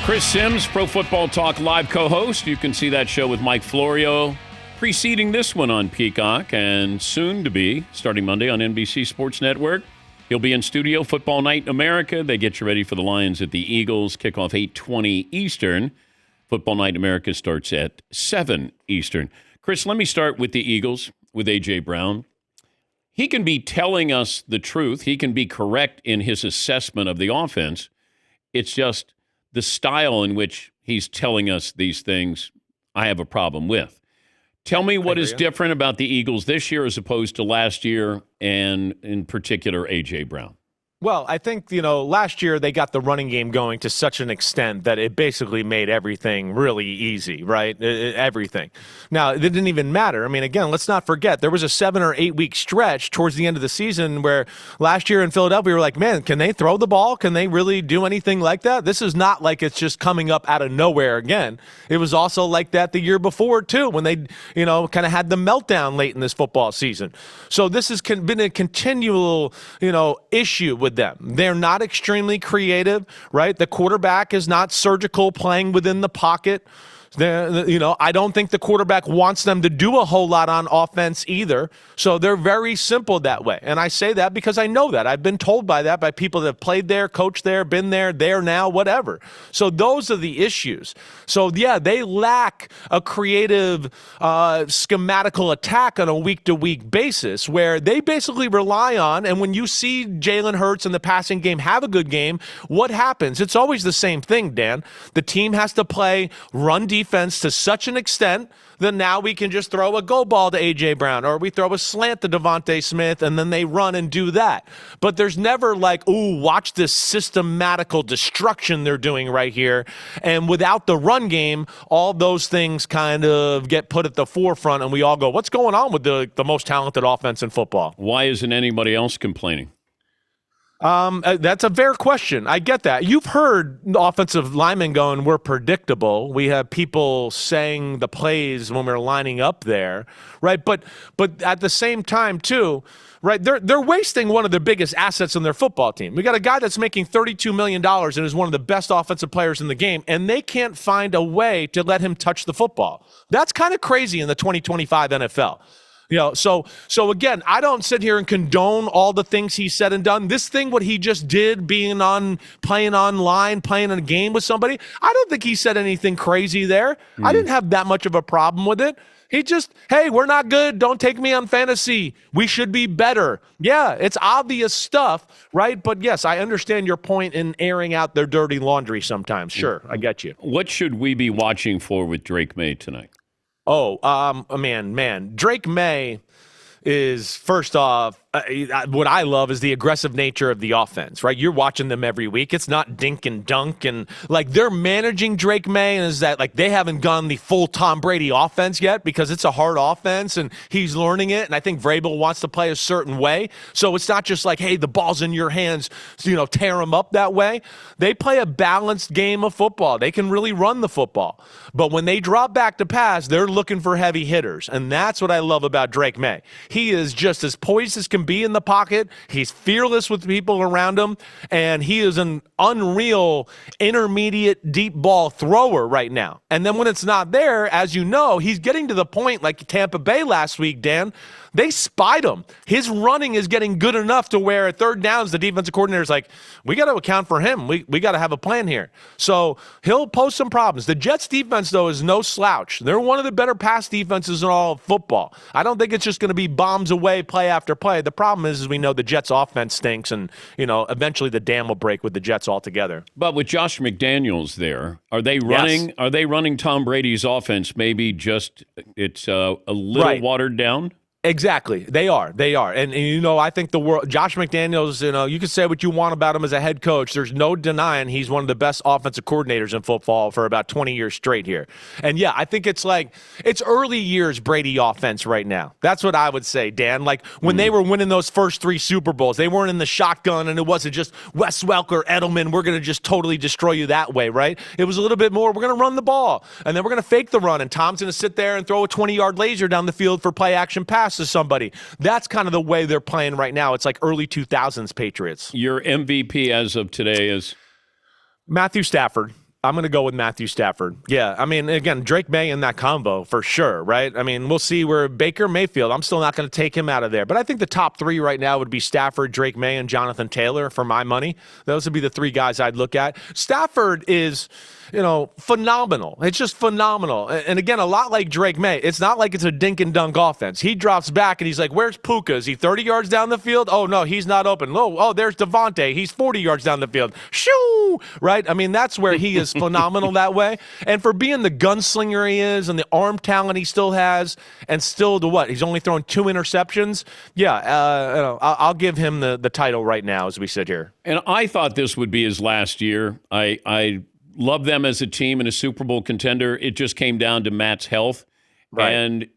Chris Sims, Pro Football Talk live co-host. You can see that show with Mike Florio preceding this one on Peacock and soon to be starting Monday on NBC Sports Network. He'll be in studio, Football Night in America. They get you ready for the Lions at the Eagles. Kickoff 8:20 Eastern. Football Night in America starts at 7 Eastern. Chris, let me start with the Eagles, with A.J. Brown. He can be telling us the truth. He can be correct in his assessment of the offense. It's just the style in which he's telling us these things I have a problem with. Tell me what is different about the Eagles this year as opposed to last year, and in particular, A.J. Brown. Well, I think, last year they got the running game going to such an extent that it basically made everything really easy, right? Everything. Now, it didn't even matter. I mean, again, let's not forget, there was a 7 or 8 week stretch towards the end of the season where last year in Philadelphia, we were like, man, can they throw the ball? Can they really do anything like that? This is not like it's just coming up out of nowhere again. It was also like that the year before, too, when they, kind of had the meltdown late in this football season. So this has been a continual, issue with them. They're not extremely creative, right? The quarterback is not surgical, playing within the pocket. I don't think the quarterback wants them to do a whole lot on offense either. So they're very simple that way. And I say that because I know that. I've been told by that by people that have played there, coached there, been there now, whatever. So those are the issues. So, yeah, they lack a creative, schematical attack on a week-to-week basis where they basically rely on, and when you see Jalen Hurts in the passing game have a good game, what happens? It's always the same thing, Dan. The team has to play run defense to such an extent that now we can just throw a go ball to A.J. Brown or we throw a slant to Devontae Smith and then they run and do that. But there's never like, ooh, watch this systematical destruction they're doing right here. And without the run game, all those things kind of get put at the forefront and we all go, what's going on with the most talented offense in football? Why isn't anybody else complaining? That's a fair question. I get that. You've heard offensive linemen going, we're predictable. We have people saying the plays when we're lining up there, right? But at the same time, too, right, they're wasting one of their biggest assets in their football team. We got a guy that's making $32 million and is one of the best offensive players in the game, and they can't find a way to let him touch the football. That's kind of crazy in the 2025 NFL. So again, I don't sit here and condone all the things he said and done. This thing, what he just did, playing online, playing a game with somebody, I don't think he said anything crazy there. I didn't have that much of a problem with it. He just, hey, we're not good. Don't take me on fantasy. We should be better. Yeah, it's obvious stuff, right? But yes, I understand your point in airing out their dirty laundry sometimes. Sure, I get you. What should we be watching for with Drake Maye tonight? Man, Drake Maye is, first off, what I love is the aggressive nature of the offense, right? You're watching them every week. It's not dink and dunk, and like they're managing Drake Maye, and is that like they haven't gone the full Tom Brady offense yet because it's a hard offense and he's learning it. And I think Vrabel wants to play a certain way, so it's not just like, hey, the ball's in your hands, tear them up that way. They play a balanced game of football. They can really run the football, but when they drop back to pass, they're looking for heavy hitters, and that's what I love about Drake Maye. He is just as poised as can be in the pocket. He's fearless with people around him, and he is an unreal intermediate deep ball thrower right now. And then when it's not there, as you know, he's getting to the point like Tampa Bay last week, Dan. They spied him. His running is getting good enough to where at third downs, the defensive coordinator is like, we got to account for him. We got to have a plan here. So he'll pose some problems. The Jets defense, though, is no slouch. They're one of the better pass defenses in all of football. I don't think it's just going to be bombs away play after play. The problem is we know the Jets offense stinks, and, eventually the dam will break with the Jets altogether. But with Josh McDaniels there, are they running? Yes. Are they running Tom Brady's offense? Maybe just it's a little watered down. Exactly. They are. And I think Josh McDaniels, you can say what you want about him as a head coach. There's no denying he's one of the best offensive coordinators in football for about 20 years straight here. And yeah, I think it's early years Brady offense right now. That's what I would say, Dan. Like when they were winning those first 3 Super Bowls, they weren't in the shotgun and it wasn't just Wes Welker, Edelman, we're going to just totally destroy you that way, right? It was a little bit more, we're going to run the ball and then we're going to fake the run and Tom's going to sit there and throw a 20-yard laser down the field for play action pass to somebody. That's kind of the way they're playing right now. It's like early 2000s Patriots. Your MVP as of today is? Matthew Stafford. I'm going to go with Matthew Stafford. Yeah, I mean, again, Drake May in that combo for sure, right? I mean, we'll see where Baker Mayfield, I'm still not going to take him out of there. But I think the top three right now would be Stafford, Drake May, and Jonathan Taylor for my money. Those would be the three guys I'd look at. Stafford is, phenomenal. It's just phenomenal. And again, a lot like Drake May, it's not like it's a dink and dunk offense. He drops back and he's like, where's Puka? Is he 30 yards down the field? Oh, no, he's not open. Oh, there's Devontae. He's 40 yards down the field. Shoo! Right? I mean, that's where he is phenomenal that way. And for being the gunslinger he is and the arm talent he still has and still he's only thrown 2 interceptions. Yeah, I'll give him the title right now as we sit here. And I thought this would be his last year. I love them as a team and a Super Bowl contender. It just came down to Matt's health. Right. And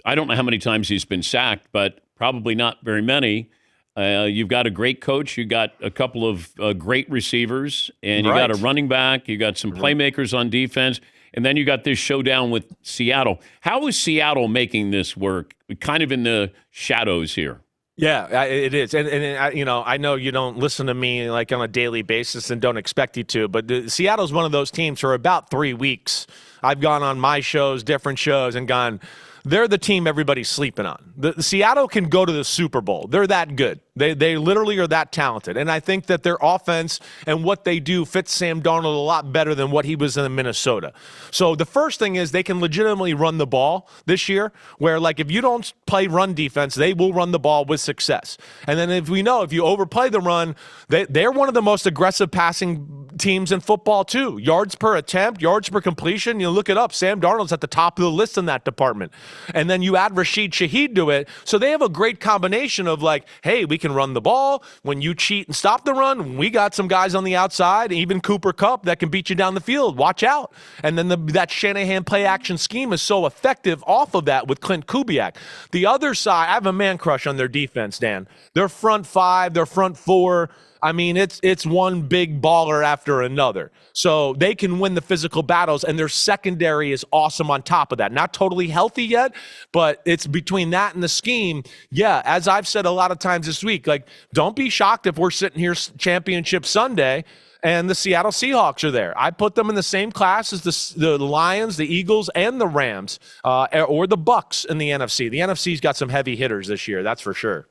I don't know how many times he's been sacked, but probably not very many. You've got a great coach. You got a couple of great receivers, and you got a running back. You got some playmakers on defense, and then you got this showdown with Seattle. How is Seattle making this work? Kind of in the shadows here. Yeah, it is. And I know you don't listen to me like on a daily basis and don't expect you to, but Seattle's one of those teams for about 3 weeks. I've gone on my shows, different shows, and gone, they're the team everybody's sleeping on. The Seattle can go to the Super Bowl. They're that good. They literally are that talented. And I think that their offense and what they do fits Sam Darnold a lot better than what he was in Minnesota. So the first thing is they can legitimately run the ball this year, where like if you don't play run defense, they will run the ball with success. And then if you overplay the run, they're one of the most aggressive passing teams in football too. Yards per attempt, yards per completion, you look it up. Sam Darnold's at the top of the list in that department. And then you add Rashid Shaheed to it. So they have a great combination of like, hey, we can run the ball. When you cheat and stop the run, we got some guys on the outside, even Cooper Kupp, that can beat you down the field. Watch out. And then that Shanahan play action scheme is so effective off of that with Clint Kubiak. The other side, I have a man crush on their defense, Dan. Their front five, their front four, I mean, it's one big baller after another. So they can win the physical battles, and their secondary is awesome on top of that. Not totally healthy yet, but it's between that and the scheme. Yeah, as I've said a lot of times this week, like, don't be shocked if we're sitting here Championship Sunday and the Seattle Seahawks are there. I put them in the same class as the Lions, the Eagles, and the Rams, or the Bucks in the NFC. The NFC's got some heavy hitters this year, that's for sure.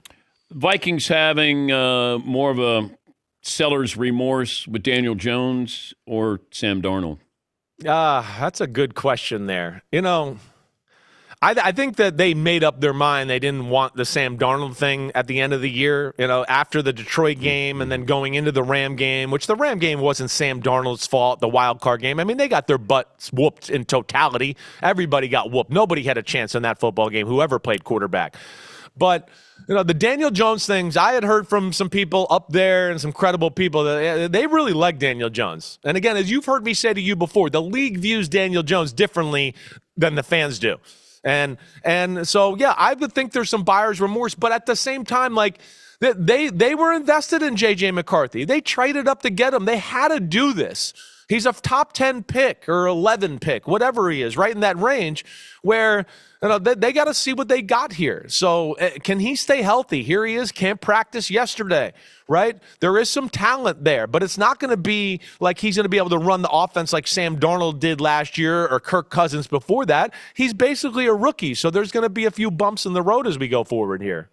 Vikings having more of a seller's remorse with Daniel Jones or Sam Darnold? That's a good question there. I think that they made up their mind. They didn't want the Sam Darnold thing at the end of the year, after the Detroit game and then going into the Ram game, which the Ram game wasn't Sam Darnold's fault, the wild card game. I mean, they got their butts whooped in totality. Everybody got whooped. Nobody had a chance in that football game, whoever played quarterback. But the Daniel Jones things, I had heard from some people up there and some credible people that they really like Daniel Jones. And again, as you've heard me say to you before, the league views Daniel Jones differently than the fans do. And so, yeah, I would think there's some buyer's remorse. But at the same time, like, they were invested in J.J. McCarthy. They traded up to get him. They had to do this. He's a top 10 pick or 11 pick, whatever he is, right in that range where they got to see what they got here. So can he stay healthy? Here he is, can't practice yesterday, right? There is some talent there, but it's not going to be like he's going to be able to run the offense like Sam Darnold did last year or Kirk Cousins before that. He's basically a rookie, so there's going to be a few bumps in the road as we go forward here.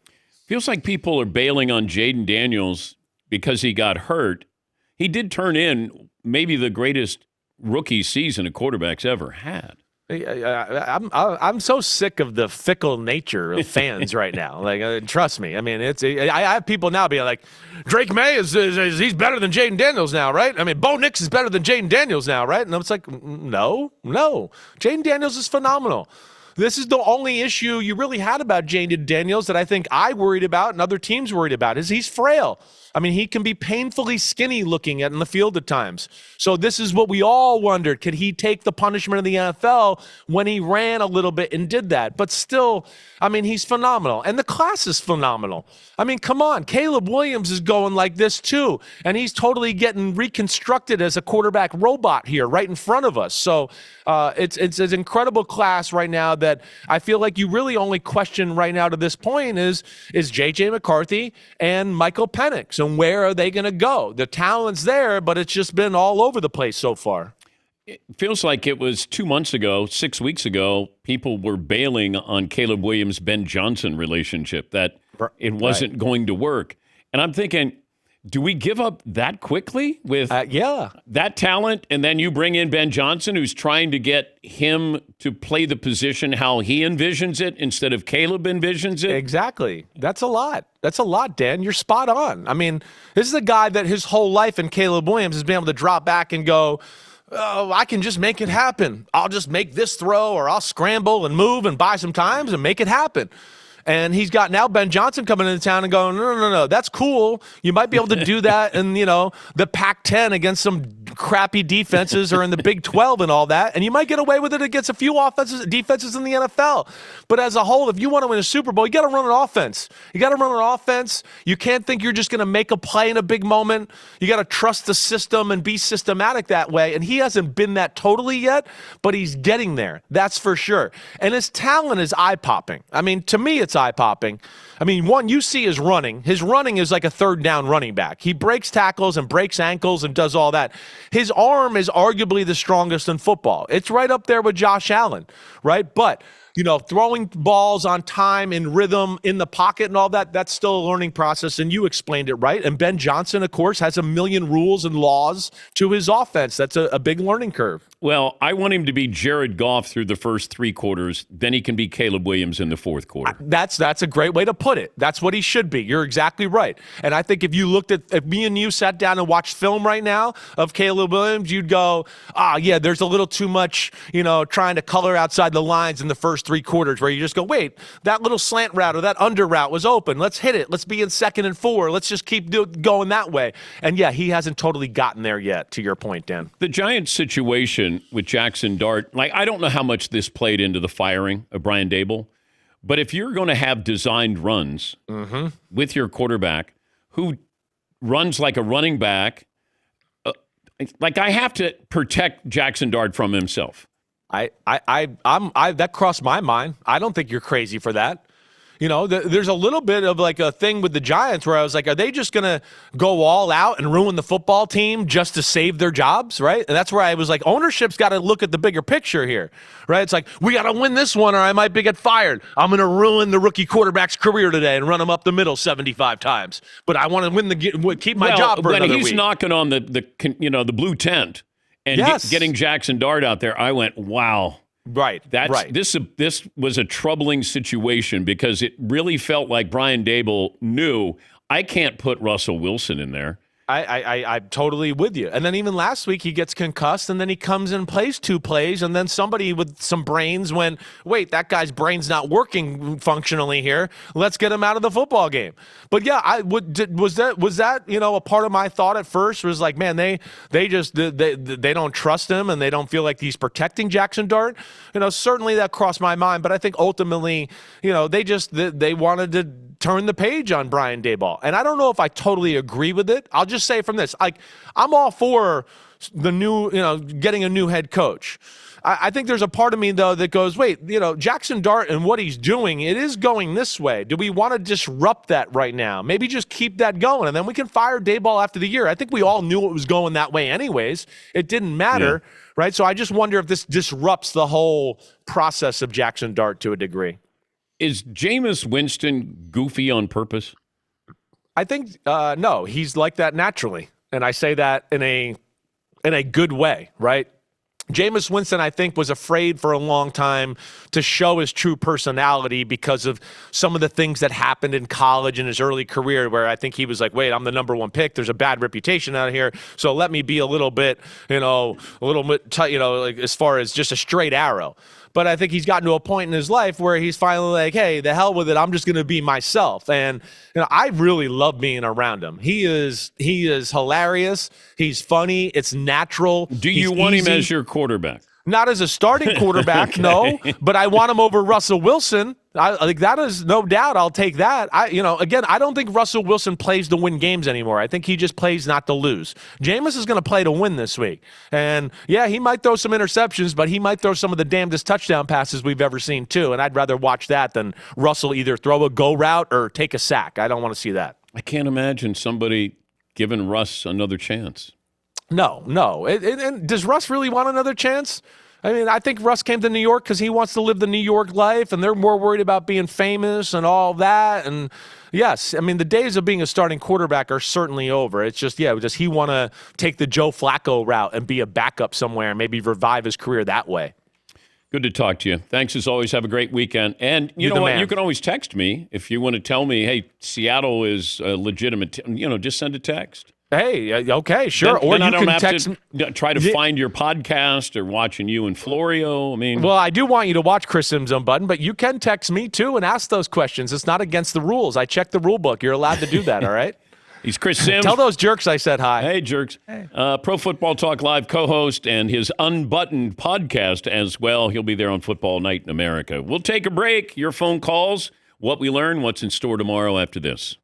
Feels like people are bailing on Jaden Daniels because he got hurt. He did turn in maybe the greatest rookie season a quarterback's ever had. I'm so sick of the fickle nature of fans right now. Like, trust me. I mean, I have people now being like, Drake May is he's better than Jaden Daniels now, right? I mean, Bo Nix is better than Jaden Daniels now, right? And I was like, no. Jaden Daniels is phenomenal. This is the only issue you really had about Jaden Daniels that I think I worried about and other teams worried about is he's frail. I mean, he can be painfully skinny looking in the field at times. So this is what we all wondered. Could he take the punishment of the NFL when he ran a little bit and did that? But still, I mean, he's phenomenal. And the class is phenomenal. I mean, come on. Caleb Williams is going like this too. And he's totally getting reconstructed as a quarterback robot here right in front of us. So it's an incredible class right now that I feel like you really only question right now to this point is J.J. McCarthy and Michael Penix, and where are they going to go? The talent's there, but it's just been all over the place so far. It feels like it was 2 months ago, 6 weeks ago, people were bailing on Caleb Williams-Ben Johnson relationship, that it wasn't going to work. And I'm thinking, do we give up that quickly with that talent? And then you bring in Ben Johnson, who's trying to get him to play the position how he envisions it instead of Caleb envisions it? Exactly. That's a lot. That's a lot, Dan. You're spot on. I mean, this is a guy that his whole life in Caleb Williams has been able to drop back and go, oh, I can just make it happen. I'll just make this throw, or I'll scramble and move and buy some times and make it happen. And he's got now Ben Johnson coming into town and going, no, that's cool. You might be able to do that in, the Pac-10 against some crappy defenses, or in the Big 12 and all that. And you might get away with it against a few defenses in the NFL. But as a whole, if you want to win a Super Bowl, you got to run an offense. You can't think you're just going to make a play in a big moment. You got to trust the system and be systematic that way. And he hasn't been that totally yet, but he's getting there. That's for sure. And his talent is eye-popping. I mean, to me, it's eye-popping. I mean, one, you see his running. His running is like a third down running back. He breaks tackles and breaks ankles and does all that. His arm is arguably the strongest in football. It's right up there with Josh Allen, right? But throwing balls on time, in rhythm, in the pocket and all that, that's still a learning process, and you explained it right. And Ben Johnson, of course, has a million rules and laws to his offense. That's a big learning curve. Well, I want him to be Jared Goff through the first three quarters. Then he can be Caleb Williams in the fourth quarter. That's a great way to put it. That's what he should be. You're exactly right. And I think if me and you sat down and watched film right now of Caleb Williams, you'd go, yeah, there's a little too much, trying to color outside the lines in the first three quarters, where you just go, wait, that little slant route or that under route was open. Let's hit it. Let's be in 2nd and 4. Let's just keep going that way. And yeah, he hasn't totally gotten there yet, to your point, Dan. The Giants situation with Jackson Dart, I don't know how much this played into the firing of Brian Daboll, but if you're going to have designed runs with your quarterback who runs like a running back, I have to protect Jackson Dart from himself. That crossed my mind. I don't think you're crazy for that. There's a little bit of like a thing with the Giants where I was like, are they just going to go all out and ruin the football team just to save their jobs, right? And that's where I was like, ownership's got to look at the bigger picture here, right? It's like, we got to win this one or I might get fired. I'm going to ruin the rookie quarterback's career today and run him up the middle 75 times. But I want to keep my job for another week. When he's knocking on the blue tent and getting Jackson Dart out there, I went, wow. Right. This was a troubling situation because it really felt like Brian Daboll knew, I can't put Russell Wilson in there. I'm totally with you. And then even last week he gets concussed and then he comes and plays 2 plays and then somebody with some brains went, wait, that guy's brain's not working functionally here. Let's get him out of the football game. But yeah, was that a part of my thought at first was like, man, they don't trust him and they don't feel like he's protecting Jackson Dart. Certainly that crossed my mind, but I think ultimately, they wanted to turn the page on Brian Daboll. And I don't know if I totally agree with it. I'll just say from this, I'm all for the new, getting a new head coach. I think there's a part of me, though, that goes, wait, Jackson Dart and what he's doing, it is going this way. Do we want to disrupt that right now? Maybe just keep that going, and then we can fire Daboll after the year. I think we all knew it was going that way anyways. It didn't matter, right? So I just wonder if this disrupts the whole process of Jackson Dart to a degree. Is Jameis Winston goofy on purpose? I think no, he's like that naturally, and I say that in a good way, right? Jameis Winston, I think, was afraid for a long time to show his true personality because of some of the things that happened in college in his early career, where I think he was like, wait, I'm the number 1 pick. There's a bad reputation out here. So let me be a little bit, as far as just a straight arrow. But I think he's gotten to a point in his life where he's finally like, hey, the hell with it. I'm just going to be myself. And I really love being around him. He is hilarious. He's funny. It's natural. Do you want him as your quarterback? Not as a starting quarterback, no, but I want him over Russell Wilson. That is no doubt. I'll take that. Again, I don't think Russell Wilson plays to win games anymore. I think he just plays not to lose. Jameis is going to play to win this week. And, yeah, he might throw some interceptions, but he might throw some of the damnedest touchdown passes we've ever seen, too. And I'd rather watch that than Russell either throw a go route or take a sack. I don't want to see that. I can't imagine somebody giving Russ another chance. No. And does Russ really want another chance? I mean, I think Russ came to New York because he wants to live the New York life, and they're more worried about being famous and all that. And, yes, I mean, the days of being a starting quarterback are certainly over. It's just, does he want to take the Joe Flacco route and be a backup somewhere and maybe revive his career that way? Good to talk to you. Thanks as always. Have a great weekend. And you know what? Man. You can always text me if you want to tell me, hey, Seattle is legitimate. Just send a text. Hey, okay, sure. Then I don't have to try to find your podcast or watching you and Florio. Well, I do want you to watch Chris Sims Unbuttoned, but you can text me too and ask those questions. It's not against the rules. I checked the rule book. You're allowed to do that, all right? He's Chris Sims. Tell those jerks I said hi. Hey, jerks. Hey. Pro Football Talk Live co-host and his Unbuttoned podcast as well. He'll be there on Football Night in America. We'll take a break. Your phone calls, what we learn, what's in store tomorrow after this.